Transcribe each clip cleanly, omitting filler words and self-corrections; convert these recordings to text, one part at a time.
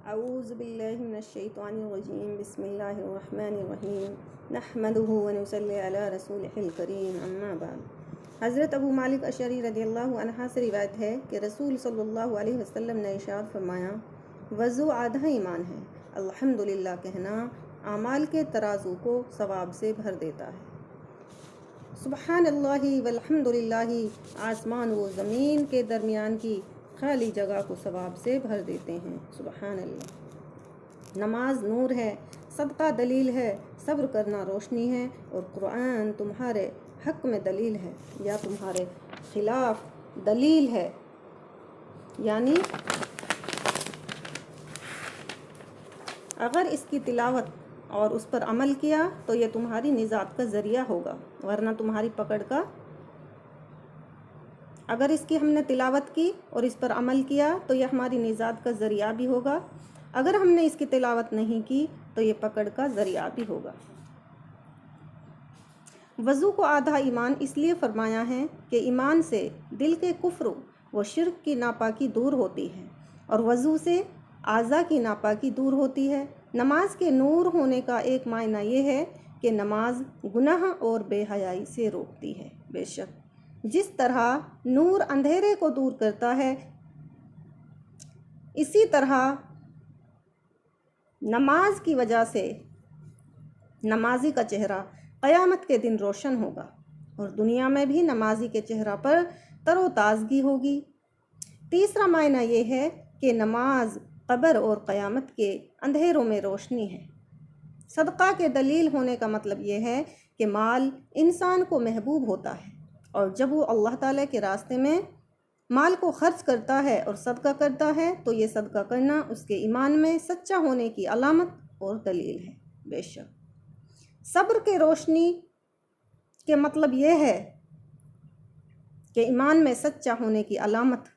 اعوذ باللہ من الشیطان الرجیم بسم اللہ الرحمن الرحیم نحمده ونصلی علی رسولہ الکریم اما بعد۔ حضرت ابو مالک اشعری رضی اللہ عنہ سے روایت ہے کہ رسول صلی اللہ علیہ وسلم نے ارشاد فرمایا، وضو آدھا ایمان ہے۔ الحمدللہ کہنا اعمال کے ترازو کو ثواب سے بھر دیتا ہے۔ سبحان اللہ والحمدللہ آسمان و زمین کے درمیان کی خالی جگہ کو ثواب سے بھر دیتے ہیں۔ سبحان اللہ۔ نماز نور ہے، صدقہ دلیل ہے، صبر کرنا روشنی ہے، اور قرآن تمہارے حق میں دلیل ہے یا تمہارے خلاف دلیل ہے، یعنی اگر اس کی تلاوت اور اس پر عمل کیا تو یہ تمہاری نجات کا ذریعہ ہوگا، ورنہ تمہاری پکڑ کا۔ اگر اس کی ہم نے تلاوت کی اور اس پر عمل کیا تو یہ ہماری نجات کا ذریعہ بھی ہوگا، اگر ہم نے اس کی تلاوت نہیں کی تو یہ پکڑ کا ذریعہ بھی ہوگا۔ وضو کو آدھا ایمان اس لیے فرمایا ہے کہ ایمان سے دل کے کفر و شرک کی ناپاکی دور ہوتی ہے، اور وضو سے اعضاء کی ناپاکی دور ہوتی ہے۔ نماز کے نور ہونے کا ایک معنی یہ ہے کہ نماز گناہ اور بے حیائی سے روکتی ہے۔ بے شک جس طرح نور اندھیرے کو دور کرتا ہے، اسی طرح نماز کی وجہ سے نمازی کا چہرہ قیامت کے دن روشن ہوگا، اور دنیا میں بھی نمازی کے چہرہ پر تر و تازگی ہوگی۔ تیسرا معنی یہ ہے کہ نماز قبر اور قیامت کے اندھیروں میں روشنی ہے۔ صدقہ کے دلیل ہونے کا مطلب یہ ہے کہ مال انسان کو محبوب ہوتا ہے، اور جب وہ اللہ تعالیٰ کے راستے میں مال کو خرچ کرتا ہے اور صدقہ کرتا ہے تو یہ صدقہ کرنا اس کے ایمان میں سچا ہونے کی علامت اور دلیل ہے۔ بے شک صبر کے روشنی کے مطلب یہ ہے کہ ایمان میں سچا ہونے کی علامت،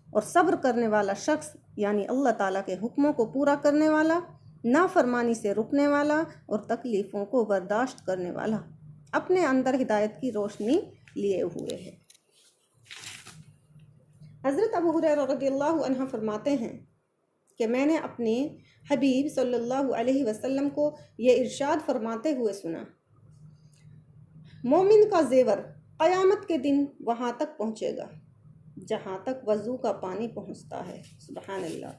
اور صبر کرنے والا شخص یعنی اللہ تعالیٰ کے حکموں کو پورا کرنے والا، نافرمانی سے رکنے والا اور تکلیفوں کو برداشت کرنے والا، اپنے اندر ہدایت کی روشنی لیے ہوئے ہے۔ حضرت ابو ہریرہ رضی اللہ عنہ فرماتے ہیں کہ میں نے اپنے حبیب صلی اللہ علیہ وسلم کو یہ ارشاد فرماتے ہوئے سنا، مومن کا زیور قیامت کے دن وہاں تک پہنچے گا جہاں تک وضو کا پانی پہنچتا ہے۔ سبحان اللہ،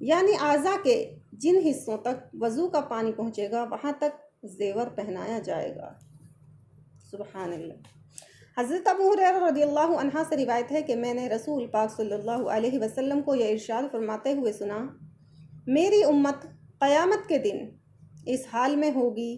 یعنی اعضاء کے جن حصوں تک وضو کا پانی پہنچے گا وہاں تک زیور پہنایا جائے گا۔ سبحان اللہ۔ حضرت ابو ہریرہ رضی اللہ عنہ سے روایت ہے کہ میں نے رسول پاک صلی اللہ علیہ وسلم کو یہ ارشاد فرماتے ہوئے سنا، میری امت قیامت کے دن اس حال میں ہوگی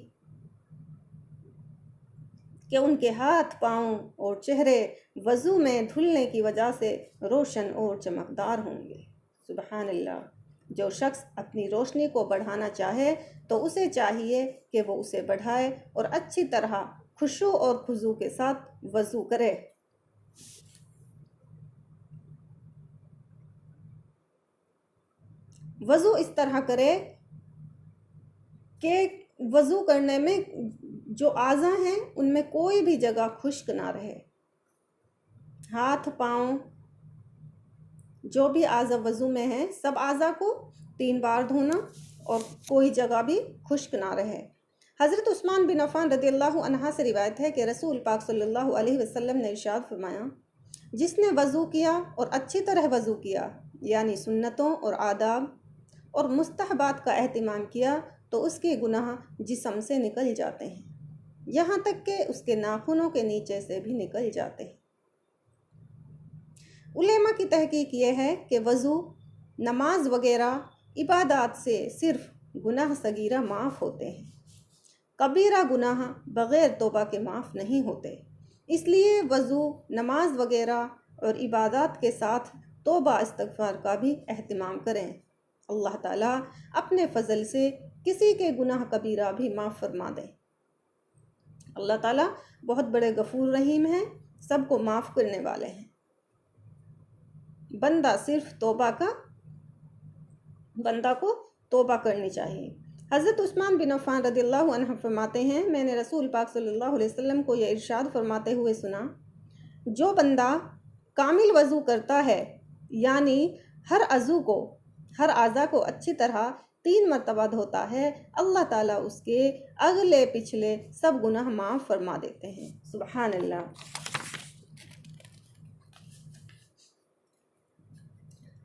کہ ان کے ہاتھ، پاؤں اور چہرے وضو میں دھلنے کی وجہ سے روشن اور چمکدار ہوں گے۔ سبحان اللہ۔ جو شخص اپنی روشنی کو بڑھانا چاہے تو اسے چاہیے کہ وہ اسے بڑھائے اور اچھی طرح خشوع اور خضوع کے ساتھ وضو کرے۔ وضو اس طرح کرے کہ وضو کرنے میں جو اعضاء ہیں ان میں کوئی بھی جگہ خشک نہ رہے۔ ہاتھ، پاؤں، جو بھی اعضاء وضو میں ہیں سب اعضاء کو 3 بار دھونا، اور کوئی جگہ بھی خشک نہ رہے۔ حضرت عثمان بن عفان رضی اللہ عنہ سے روایت ہے کہ رسول پاک صلی اللہ علیہ وسلم نے ارشاد فرمایا، جس نے وضو کیا اور اچھی طرح وضو کیا، یعنی سنتوں اور آداب اور مستحبات کا اہتمام کیا، تو اس کے گناہ جسم سے نکل جاتے ہیں، یہاں تک کہ اس کے ناخنوں کے نیچے سے بھی نکل جاتے ہیں۔ علماء کی تحقیق یہ ہے کہ وضو، نماز وغیرہ عبادات سے صرف گناہ صغیرہ معاف ہوتے ہیں، کبیرہ گناہ بغیر توبہ کے معاف نہیں ہوتے۔ اس لیے وضو، نماز وغیرہ اور عبادات کے ساتھ توبہ استغفار کا بھی اہتمام کریں۔ اللہ تعالیٰ اپنے فضل سے کسی کے گناہ کبیرہ بھی معاف فرما دے۔ اللہ تعالیٰ بہت بڑے غفور رحیم ہیں، سب کو معاف کرنے والے ہیں۔ بندہ کو توبہ کرنی چاہیے۔ حضرت عثمان بن عفان رضی اللہ عنہ فرماتے ہیں، میں نے رسول پاک صلی اللہ علیہ وسلم کو یہ ارشاد فرماتے ہوئے سنا، جو بندہ کامل وضو کرتا ہے، یعنی ہر اعضا کو اچھی طرح 3 مرتبہ دھوتا ہے، اللہ تعالیٰ اس کے اگلے پچھلے سب گناہ معاف فرما دیتے ہیں۔ سبحان اللہ۔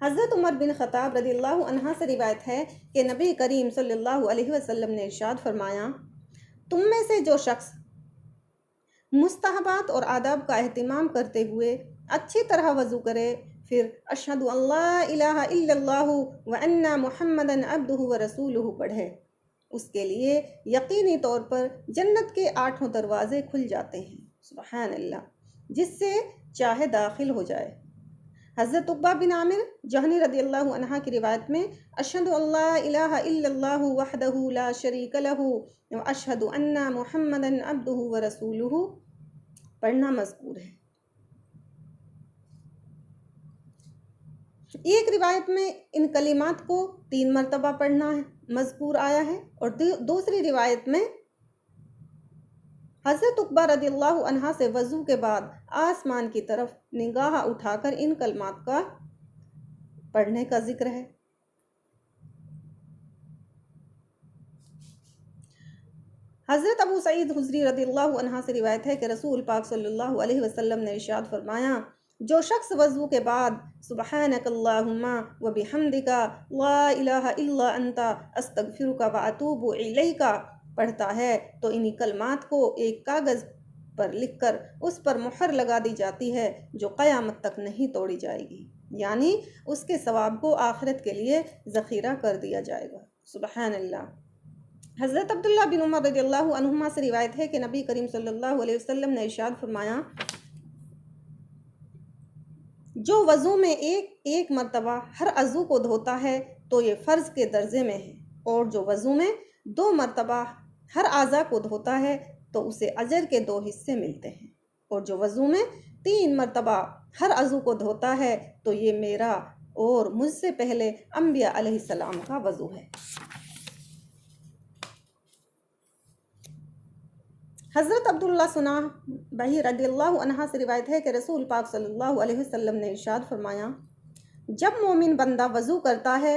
حضرت عمر بن خطاب رضی اللہ عنہ سے روایت ہے کہ نبی کریم صلی اللہ علیہ وسلم نے ارشاد فرمایا، تم میں سے جو شخص مستحبات اور آداب کا اہتمام کرتے ہوئے اچھی طرح وضو کرے، پھر اشہد ان لا الہ الا اللہ وان محمدًا عبدہ ورسولہ پڑھے، اس کے لیے یقینی طور پر جنت کے 8 دروازے کھل جاتے ہیں، سبحان اللہ، جس سے چاہے داخل ہو جائے۔ حضرت عقبہ بن عامر جہنی رضی اللہ عنہ کی روایت میں اشہد ان لا الہ الا اللہ وحدہ لا شریک لہ واشہد ان محمدًا عبدہ ورسولہ پڑھنا مذکور ہے۔ ایک روایت میں ان کلمات کو 3 مرتبہ پڑھنا مذکور آیا ہے، اور دوسری روایت میں حضرت عقبہ رضی اللہ عنہ سے وضو کے بعد آسمان کی طرف نگاہ اٹھا کر ان کلمات کا پڑھنے کا ذکر ہے۔ حضرت ابو سعید خدری رضی اللہ عنہ سے روایت ہے کہ رسول پاک صلی اللہ علیہ وسلم نے ارشاد فرمایا، جو شخص وضو کے بعد سبحانک اللہم و بحمدک لا الہ الا انت استغفرک و اتوب الیک پڑھتا ہے تو انہی کلمات کو ایک کاغذ پر لکھ کر اس پر مہر لگا دی جاتی ہے جو قیامت تک نہیں توڑی جائے گی، یعنی اس کے ثواب کو آخرت کے لیے ذخیرہ کر دیا جائے گا۔ سبحان اللہ۔ حضرت عبداللہ بن عمر رضی اللہ عنہما سے روایت ہے کہ نبی کریم صلی اللہ علیہ وسلم نے ارشاد فرمایا، جو وضو میں ایک مرتبہ ہر عضو کو دھوتا ہے تو یہ فرض کے درجے میں ہے، اور جو وضو میں 2 مرتبہ ہر اعضا کو دھوتا ہے تو اسے اجر کے 2 حصے ملتے ہیں، اور جو وضو میں 3 مرتبہ ہر عضو کو دھوتا ہے تو یہ میرا اور مجھ سے پہلے انبیاء علیہ السلام کا وضو ہے۔ حضرت عبداللہ سناہ بحی رضی اللہ عنہ سے روایت ہے کہ رسول پاک صلی اللہ علیہ وسلم نے ارشاد فرمایا، جب مومن بندہ وضو کرتا ہے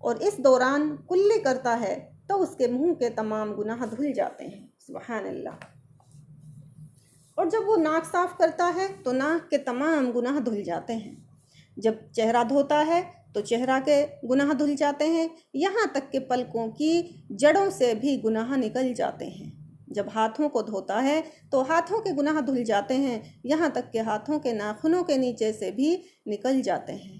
اور اس دوران کلی کرتا ہے تو اس کے منہ کے تمام گناہ دھل جاتے ہیں، سبحان اللہ، اور جب وہ ناک صاف کرتا ہے تو ناک کے تمام گناہ دھل جاتے ہیں، جب چہرہ دھوتا ہے تو چہرہ کے گناہ دھل جاتے ہیں، یہاں تک کہ پلکوں کی جڑوں سے بھی گناہ نکل جاتے ہیں، جب ہاتھوں کو دھوتا ہے تو ہاتھوں کے گناہ دھل جاتے ہیں، یہاں تک کہ ہاتھوں کے ناخنوں کے نیچے سے بھی نکل جاتے ہیں،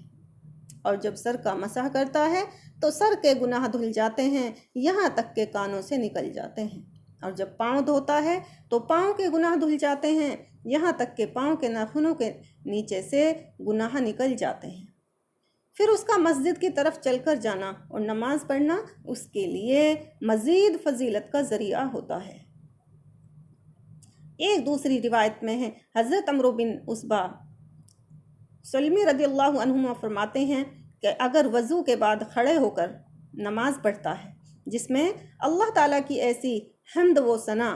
اور جب سر کا مسح کرتا ہے تو سر کے گناہ دھل جاتے ہیں، یہاں تک کہ کانوں سے نکل جاتے ہیں، اور جب پاؤں دھوتا ہے تو پاؤں کے گناہ دھل جاتے ہیں، یہاں تک کہ پاؤں کے ناخنوں کے نیچے سے گناہ نکل جاتے ہیں۔ پھر اس کا مسجد کی طرف چل کر جانا اور نماز پڑھنا اس کے لیے مزید فضیلت کا ذریعہ ہوتا ہے۔ ایک دوسری روایت میں ہے، حضرت عمرو بن عصبہ سلمی رضی اللہ عنہما فرماتے ہیں کہ اگر وضو کے بعد کھڑے ہو کر نماز پڑھتا ہے جس میں اللہ تعالیٰ کی ایسی حمد و ثنا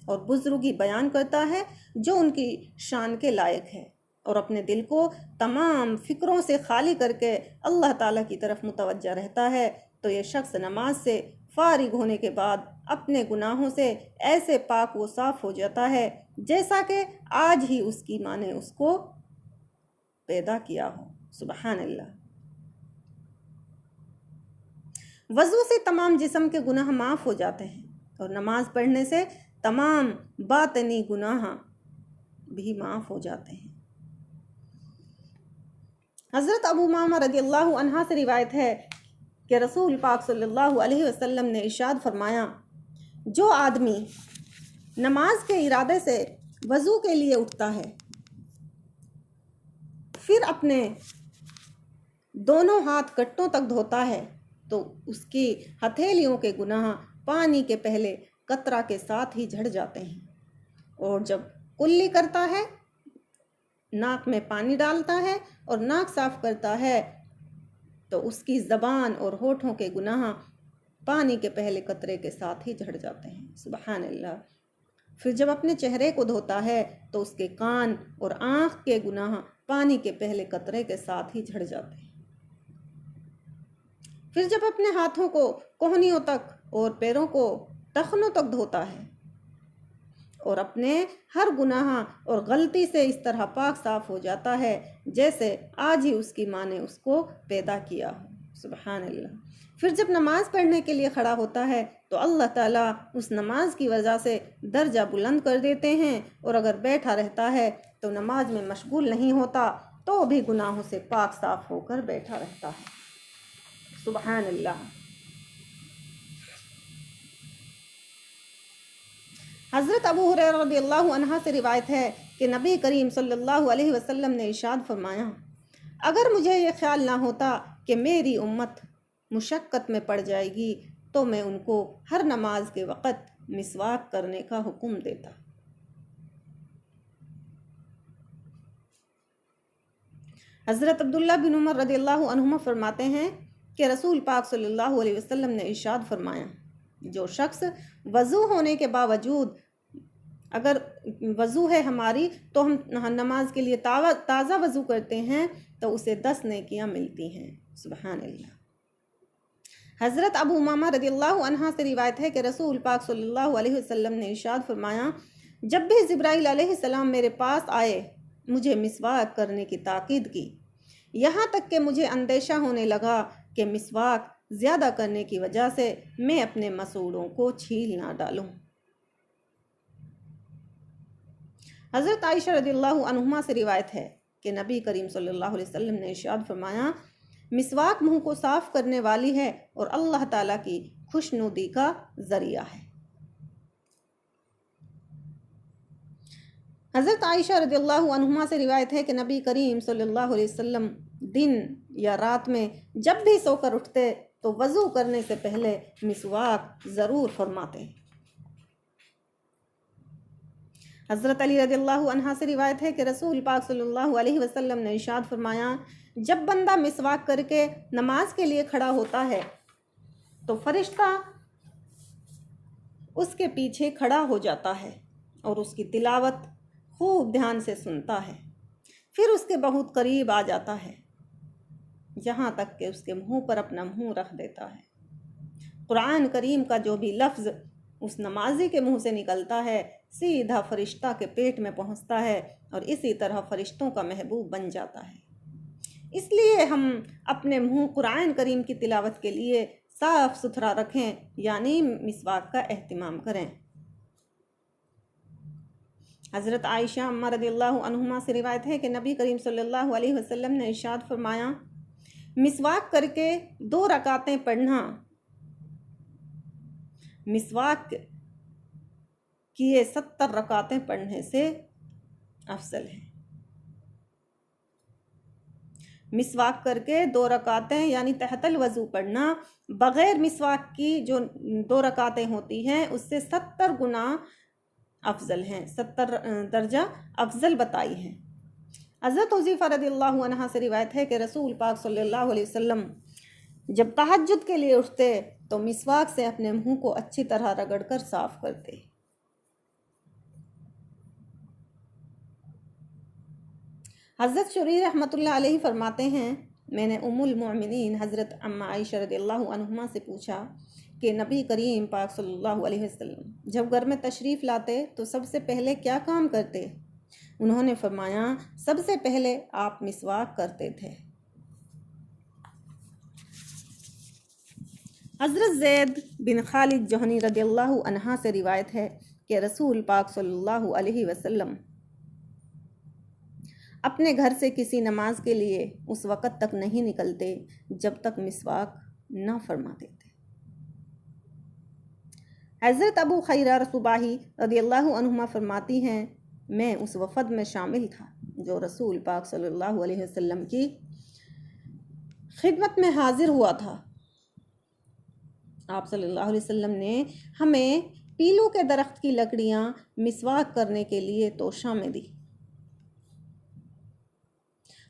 اور بزرگی بیان کرتا ہے جو ان کی شان کے لائق ہے، اور اپنے دل کو تمام فکروں سے خالی کر کے اللہ تعالیٰ کی طرف متوجہ رہتا ہے، تو یہ شخص نماز سے فارغ ہونے کے بعد اپنے گناہوں سے ایسے پاک و صاف ہو جاتا ہے جیسا کہ آج ہی اس کی ماں نے اس کو پیدا کیا ہو، سبحان اللہ۔ وضو سے تمام جسم کے گناہ معاف ہو جاتے ہیں، اور نماز پڑھنے سے تمام باطنی گناہ بھی معاف ہو جاتے ہیں۔ حضرت ابو امامہ رضی اللہ عنہ سے روایت ہے کہ رسول پاک صلی اللہ علیہ وسلم نے ارشاد فرمایا، جو آدمی نماز کے ارادے سے وضو کے لیے اٹھتا ہے پھر اپنے دونوں ہاتھ کٹوں تک دھوتا ہے تو اس کی ہتھیلیوں کے گناہ پانی کے پہلے قطرہ کے ساتھ ہی جھڑ جاتے ہیں، اور جب کلی کرتا ہے، ناک میں پانی ڈالتا ہے اور ناک صاف کرتا ہے تو اس کی زبان اور ہونٹوں کے گناہ پانی کے پہلے قطرے کے ساتھ ہی جھڑ جاتے ہیں، سبحان اللہ۔ پھر جب اپنے چہرے کو دھوتا ہے تو اس کے کان اور آنکھ کے گناہ پانی کے پہلے قطرے کے ساتھ ہی جھڑ جاتے ہیں۔ پھر جب اپنے ہاتھوں کو کوہنیوں تک اور پیروں کو ٹخنوں تک دھوتا ہے اور اپنے ہر گناہ اور غلطی سے اس طرح پاک صاف ہو جاتا ہے جیسے آج ہی اس کی ماں نے اس کو پیدا کیا ہو۔ سبحان اللہ۔ پھر جب نماز پڑھنے کے لیے کھڑا ہوتا ہے تو اللہ تعالیٰ اس نماز کی وجہ سے درجہ بلند کر دیتے ہیں، اور اگر بیٹھا رہتا ہے تو نماز میں مشغول نہیں ہوتا تو بھی گناہوں سے پاک صاف ہو کر بیٹھا رہتا ہے۔ سبحان اللہ۔ حضرت ابو ہریرہ رضی اللہ عنہ سے روایت ہے کہ نبی کریم صلی اللہ علیہ وسلم نے ارشاد فرمایا، اگر مجھے یہ خیال نہ ہوتا کہ میری امت مشقت میں پڑ جائے گی تو میں ان کو ہر نماز کے وقت مسواک کرنے کا حکم دیتا۔ حضرت عبداللہ بن عمر رضی اللہ عنہما فرماتے ہیں کہ رسول پاک صلی اللہ علیہ وسلم نے ارشاد فرمایا، جو شخص وضو ہونے کے باوجود، اگر وضو ہے ہماری تو ہم نماز کے لیے تازہ وضو کرتے ہیں تو اسے 10 نیکیاں ملتی ہیں۔ سبحان اللہ۔ حضرت ابو امامہ رضی اللہ عنہ سے روایت ہے کہ رسول پاک صلی اللہ علیہ وسلم نے ارشاد فرمایا، جب بھی جبرائیل علیہ السلام میرے پاس آئے مجھے مسواک کرنے کی تاکید کی، یہاں تک کہ مجھے اندیشہ ہونے لگا کہ مسواک زیادہ کرنے کی وجہ سے میں اپنے مسوڑوں کو چھیل نہ ڈالوں۔ حضرت عائشہ رضی اللہ عنہما سے روایت ہے کہ نبی کریم صلی اللہ علیہ وسلم نے ارشاد فرمایا، مسواک منہ کو صاف کرنے والی ہے اور اللہ تعالیٰ کی خوشنودی کا ذریعہ ہے۔ حضرت عائشہ رضی اللہ عنہما سے روایت ہے کہ نبی کریم صلی اللہ علیہ وسلم دن یا رات میں جب بھی سو کر اٹھتے تو وضو کرنے سے پہلے مسواک ضرور فرماتے۔ حضرت علی رضی اللہ عنہ سے روایت ہے کہ رسول پاک صلی اللہ علیہ وسلم نے ارشاد فرمایا، جب بندہ مسواک کر کے نماز کے لیے کھڑا ہوتا ہے تو فرشتہ اس کے پیچھے کھڑا ہو جاتا ہے اور اس کی تلاوت خوب دھیان سے سنتا ہے، پھر اس کے بہت قریب آ جاتا ہے یہاں تک کہ اس کے منہ پر اپنا منہ رکھ دیتا ہے۔ قرآن کریم کا جو بھی لفظ اس نمازی کے منہ سے نکلتا ہے سیدھا فرشتہ کے پیٹ میں پہنچتا ہے اور اسی طرح فرشتوں کا محبوب بن جاتا ہے۔ اس لیے ہم اپنے منہ قرآن کریم کی تلاوت کے لیے صاف ستھرا رکھیں، یعنی مسواک کا اہتمام کریں۔ حضرت عائشہ امہ رضی اللہ عنہما سے روایت ہے کہ نبی کریم صلی اللہ علیہ وسلم نے ارشاد فرمایا، مسواک کر کے 2 رکعتیں پڑھنا مسواک کیے 70 رکعتیں پڑھنے سے افضل ہے۔ مسواک کر کے 2 رکعتیں یعنی تحت الوضو پڑھنا بغیر مسواک کی جو 2 رکعتیں ہوتی ہیں اس سے 70 گنا افضل ہیں، 70 درجہ افضل بتائی ہیں۔ حضرت حذیفہ رضی اللہ عنہ سے روایت ہے کہ رسول پاک صلی اللہ علیہ وسلم جب تہجد کے لیے اٹھتے تو مسواک سے اپنے منہ کو اچھی طرح رگڑ کر صاف کرتے۔ حضرت شریح رحمۃ اللہ علیہ فرماتے ہیں، میں نے ام المؤمنین حضرت اماں عائشہ رضی اللہ عنہما سے پوچھا کہ نبی کریم پاک صلی اللہ علیہ وسلم جب گھر میں تشریف لاتے تو سب سے پہلے کیا کام کرتے؟ انہوں نے فرمایا، سب سے پہلے آپ مسواک کرتے تھے۔ حضرت زید بن خالد جہنی رضی اللہ عنہ سے روایت ہے کہ رسول پاک صلی اللہ علیہ وسلم اپنے گھر سے کسی نماز کے لیے اس وقت تک نہیں نکلتے جب تک مسواک نہ فرماتے تھے۔ حضرت ابو خیرہ صباحی رضی اللہ عنہما فرماتی ہیں، میں اس وفد میں شامل تھا جو رسول پاک صلی اللہ علیہ وسلم کی خدمت میں حاضر ہوا تھا۔ آپ صلی اللہ علیہ وسلم نے ہمیں پیلو کے درخت کی لکڑیاں مسواک کرنے کے لیے توشہ میں دی۔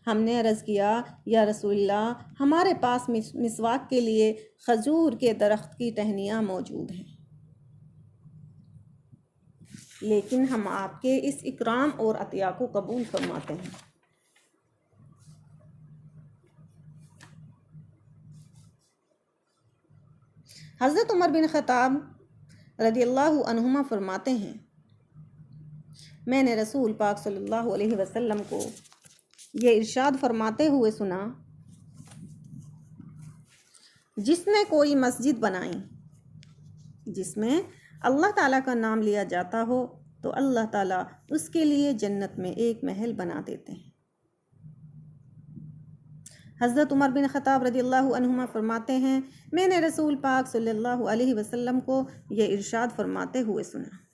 ہم نے عرض کیا، یا رسول اللہ، ہمارے پاس مسواک کے لیے کھجور کے درخت کی ٹہنیاں موجود ہیں، لیکن ہم آپ کے اس اکرام اور عطیہ کو قبول فرماتے ہیں۔ حضرت عمر بن خطاب رضی اللہ عنہما فرماتے ہیں میں نے رسول پاک صلی اللہ علیہ وسلم کو یہ ارشاد فرماتے ہوئے سنا جس نے کوئی مسجد بنائی جس میں اللہ تعالیٰ کا نام لیا جاتا ہو تو اللہ تعالیٰ اس کے لیے جنت میں ایک محل بنا دیتے ہیں۔ حضرت عمر بن خطاب رضی اللہ عنہما فرماتے ہیں میں نے رسول پاک صلی اللہ علیہ وسلم کو یہ ارشاد فرماتے ہوئے سنا